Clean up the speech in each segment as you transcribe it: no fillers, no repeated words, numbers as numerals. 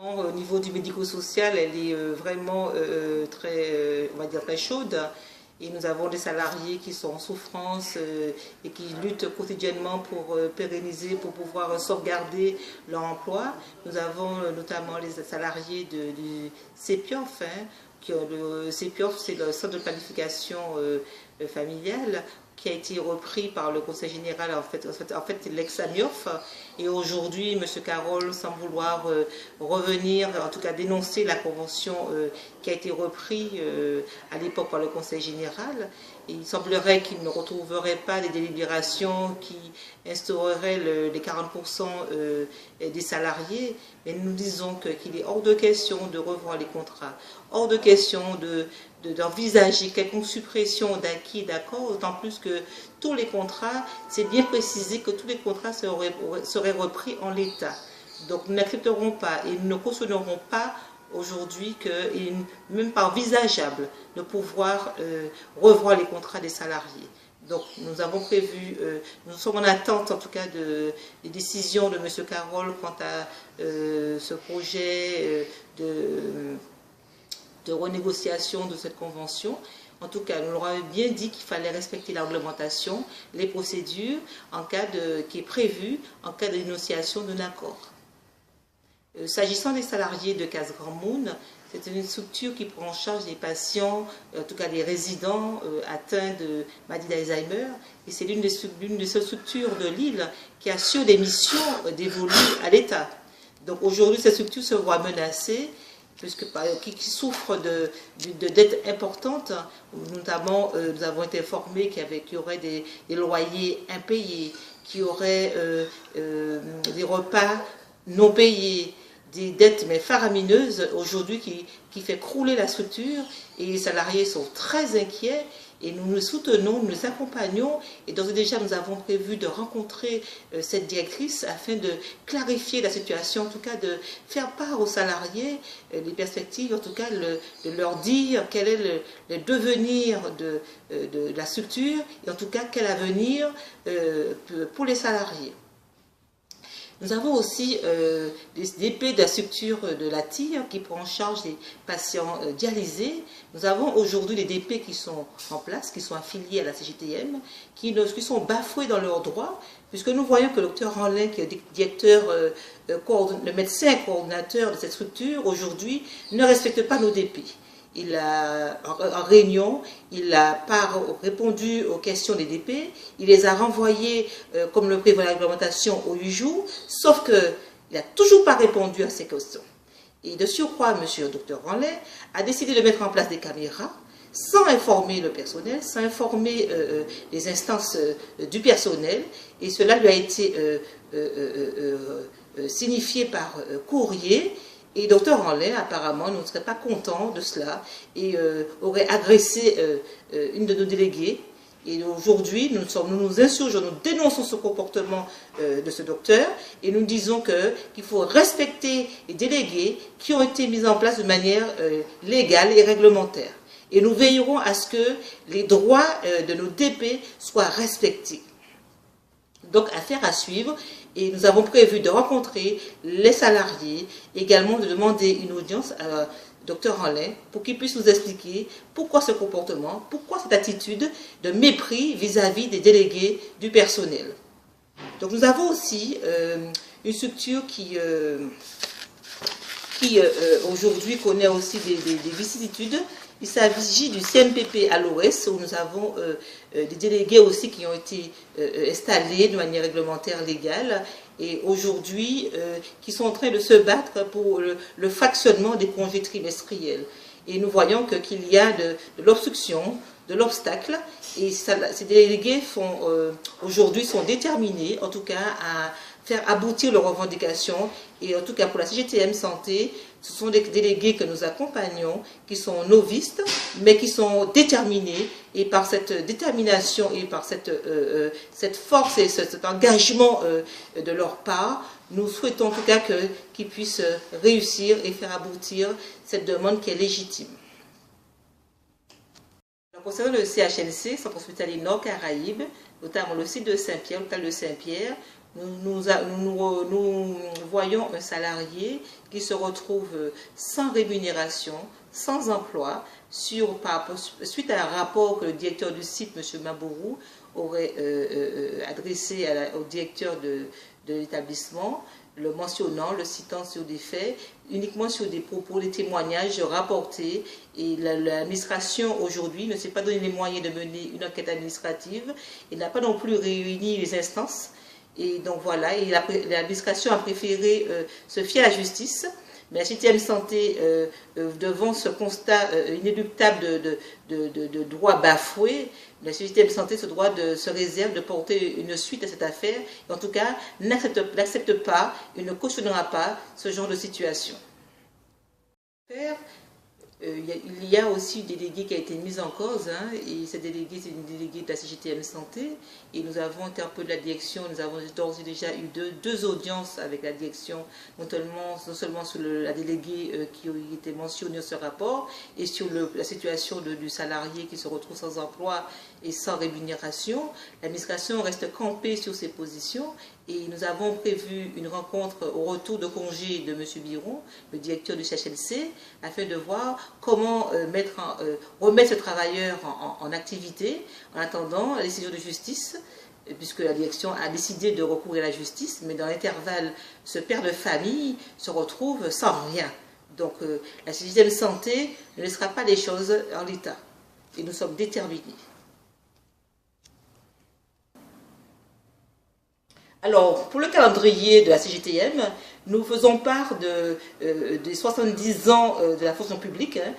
Au niveau du médico-social, elle est vraiment très, on va dire, très chaude. Et nous avons des salariés qui sont en souffrance et qui luttent quotidiennement pour pérenniser, pour pouvoir sauvegarder leur emploi. Nous avons notamment les salariés du CEPIOF. Le CEPIOF, c'est le centre de planification familiale, qui a été repris par le Conseil général, en fait l'ex-AMIOF. Et aujourd'hui, M. Carole semble vouloir revenir, en tout cas dénoncer la convention qui a été reprise à l'époque par le Conseil général. Et il semblerait qu'il ne retrouverait pas des délibérations qui instaureraient les 40% des salariés. Mais nous disons qu'il est hors de question de revoir les contrats, hors de question d'envisager quelconque suppression d'acquis, d'accord, d'autant plus que tous les contrats, c'est bien précisé que tous les contrats seraient repris en l'état. Donc nous n'accepterons pas et nous ne cautionnerons pas aujourd'hui qu'il n'est même pas envisageable de pouvoir revoir les contrats des salariés. Donc nous avons prévu, nous sommes en attente en tout cas des décisions de M. Carole quant à ce projet de renégociation de cette convention. En tout cas, nous leur avons bien dit qu'il fallait respecter la réglementation, les procédures qui est prévue en cas de dénonciation d'un accord. S'agissant des salariés de Case Grand Moune, c'est une structure qui prend en charge les patients, en tout cas les résidents atteints de maladie d'Alzheimer. Et c'est l'une des seules structures de l'île qui assure des missions dévolues à l'État. Donc aujourd'hui, cette structure se voit menacée, qui souffrent de dettes importantes. Notamment, nous avons été informés qu'il y aurait des loyers impayés, qu'il y aurait des repas non payés, des dettes mais faramineuses aujourd'hui qui fait crouler la structure, et les salariés sont très inquiets et nous nous soutenons, nous les accompagnons, et d'ores et déjà nous avons prévu de rencontrer cette directrice afin de clarifier la situation, en tout cas de faire part aux salariés les perspectives, en tout cas de leur dire quel est le devenir de la structure et en tout cas quel avenir pour les salariés. Nous avons aussi des DP de la structure de la TIR qui prend en charge les patients dialysés. Nous avons aujourd'hui des DP qui sont en place, qui sont affiliés à la CGTM, qui sont bafoués dans leurs droits, puisque nous voyons que le docteur Ranlin, qui est directeur, le médecin coordinateur de cette structure, aujourd'hui, ne respecte pas nos DP. En réunion, il n'a pas répondu aux questions des DP, il les a renvoyés, comme le prévoit la réglementation, aux 8 jours, sauf qu'il n'a toujours pas répondu à ces questions. Et de surcroît, M. le Dr Ranlin a décidé de mettre en place des caméras, sans informer le personnel, sans informer les instances du personnel, et cela lui a été signifié par courrier. Et Dr Ranlin, apparemment, ne serait pas content de cela et aurait agressé une de nos déléguées. Et aujourd'hui, nous nous insurgeons, nous dénonçons ce comportement de ce docteur et nous disons qu'il faut respecter les délégués qui ont été mis en place de manière légale et réglementaire. Et nous veillerons à ce que les droits de nos DP soient respectés. Donc, affaire à suivre. Et nous avons prévu de rencontrer les salariés, également de demander une audience à Dr Ranlin pour qu'il puisse nous expliquer pourquoi ce comportement, pourquoi cette attitude de mépris vis-à-vis des délégués du personnel. Donc nous avons aussi une structure qui aujourd'hui connaît aussi des vicissitudes. Il s'agit du CMPP à l'Ouest, où nous avons des délégués aussi qui ont été installés de manière réglementaire légale et aujourd'hui qui sont en train de se battre pour le fractionnement des congés trimestriels. Et nous voyons qu'il y a de l'obstruction, de l'obstacle, et ces délégués aujourd'hui sont déterminés, en tout cas, à faire aboutir leurs revendications. Et en tout cas, pour la CGTM Santé, ce sont des délégués que nous accompagnons, qui sont novices, mais qui sont déterminés. Et par cette détermination et par cette force et cet engagement de leur part, nous souhaitons en tout cas qu'ils puissent réussir et faire aboutir cette demande qui est légitime. Concernant le CHLC, Centre hospitalier Nord Caraïbes, notamment le site de Saint-Pierre, l'hôpital de Saint-Pierre, nous voyons un salarié qui se retrouve sans rémunération, sans emploi, suite à un rapport que le directeur du site, M. Mabourou, aurait adressé au directeur de l'établissement, le mentionnant, le citant sur des faits, uniquement sur des propos, des témoignages rapportés. Et l'administration aujourd'hui ne s'est pas donné les moyens de mener une enquête administrative. Il n'a pas non plus réuni les instances. Et donc voilà, l'administration a préféré se fier à la justice. Mais la CGTM Santé, devant ce constat inéluctable de droit bafoué, la CGTM Santé se réserve de porter une suite à cette affaire. Et en tout cas, n'accepte pas et ne cautionnera pas ce genre de situation. Il y a aussi une déléguée qui a été mise en cause, hein, et cette déléguée, c'est une déléguée de la CGTM Santé, et nous avons interpellé la direction, nous avons d'ores et déjà eu deux audiences avec la direction, non seulement sur la déléguée qui était mentionnée sur ce rapport, et sur la situation du salarié qui se retrouve sans emploi et sans rémunération. L'administration reste campée sur ses positions, et nous avons prévu une rencontre au retour de congé de M. Biron, le directeur du CHLC, afin de voir comment remettre ce travailleur en activité en attendant la décision de justice, puisque la direction a décidé de recourir à la justice, mais dans l'intervalle, ce père de famille se retrouve sans rien. Donc la CGTM Santé ne laissera pas les choses en l'état. Et nous sommes déterminés. Alors, pour le calendrier de la CGTM, nous faisons part des 70 ans de la fonction publique, hein,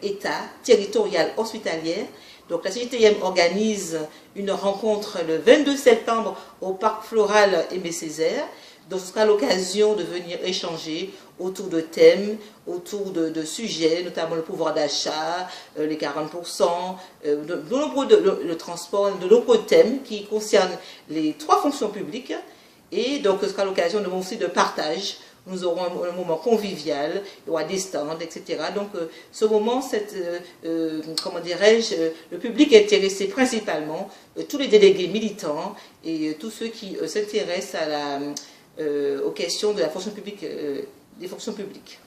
État, territoriale, hospitalière. Donc la CGTM organise une rencontre le 22 septembre au Parc Floral Aimé Césaire. Donc ce sera l'occasion de venir échanger autour de thèmes, autour de sujets, notamment le pouvoir d'achat, les 40%, le transport, de nombreux thèmes qui concernent les 3 fonctions publiques. Et donc ce sera l'occasion aussi de partage. Nous aurons un moment convivial, il y aura des stands, etc. Donc ce moment, comment dirais-je, le public est intéressé principalement, tous les délégués militants et tous ceux qui s'intéressent aux questions de la fonction publique, des fonctions publiques.